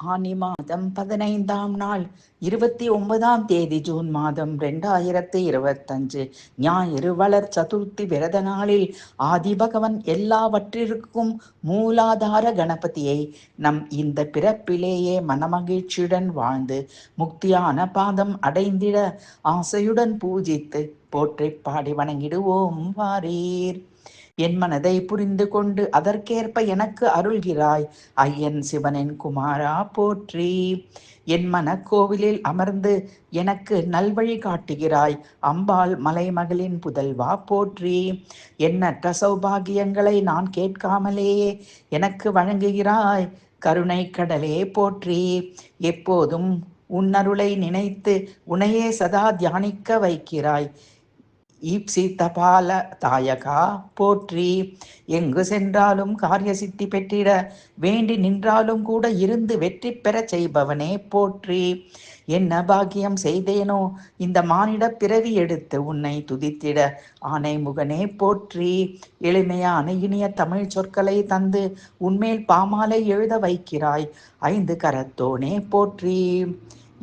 ஆனி மாதம் 15ஆம் நாள் 29ஆம் தேதி ஜூன் மாதம் 2025 ஞாயிறு வளர் சதுர்த்தி விரத நாளில் ஆதிபகவன் எல்லாவற்றிற்கும் மூலாதார கணபதியை நம் இந்த பிறப்பிலேயே மனமகிழ்ச்சியுடன் வாழ்ந்து முக்தியான பாதம் அடைந்திட ஆசையுடன் பூஜித்து போற்றி பாடி வணங்கிடுவோம் வாரீர். என் மனதை புரிந்து கொண்டு அதற்கேற்ப எனக்கு அருள்கிறாய் ஐயன் சிவனின் குமாரா போற்றி. என் மனக்கோவிலில் அமர்ந்து எனக்கு நல்வழி காட்டுகிறாய் அம்பாள் மலைமகளின் புதல்வா போற்றி. எண்ணற்ற சௌபாகியங்களை நான் கேட்காமலேயே எனக்கு வழங்குகிறாய் கருணை கடலே போற்றி. எப்போதும் உன்னருளை நினைத்து உனையே சதா தியானிக்க வைக்கிறாய் ஈப்சித்தபால தாயகா போற்றி. எங்கு சென்றாலும் காரிய சித்தி பெற்றிட வேண்டி நின்றாலும் கூட இருந்து வெற்றி பெறச் செய்பவனே போற்றி. என்ன பாக்கியம் செய்தேனோ இந்த மானிட பிறவி எடுத்து உன்னை துதித்திட ஆனை முகனே போற்றி. எளிமையான இனிய தமிழ் சொற்களை தந்து உன்மேல் பாமாலை எழுத வைக்கிறாய் ஐந்து கரத்தோனே போற்றி.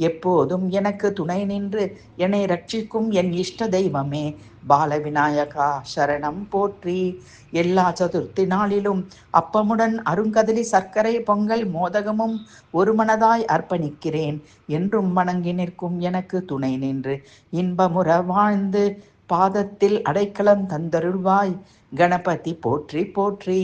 எப்போதும் எனக்கு துணை நின்று என்னை ரட்சிக்கும் என் இஷ்ட தெய்வமே பால விநாயகா சரணம் போற்றி. எல்லா சதுர்த்தி நாளிலும் அப்பமுடன் அருங்கதலி சர்க்கரை பொங்கல் மோதகமும் ஒரு மனதாய் அர்ப்பணிக்கிறேன். என்றும் வணங்கி நிற்கும் எனக்கு துணை நின்று இன்பமுற வாழ்ந்து பாதத்தில் அடைக்கலம் தந்தருள்வாய் கணபதி போற்றி போற்றி.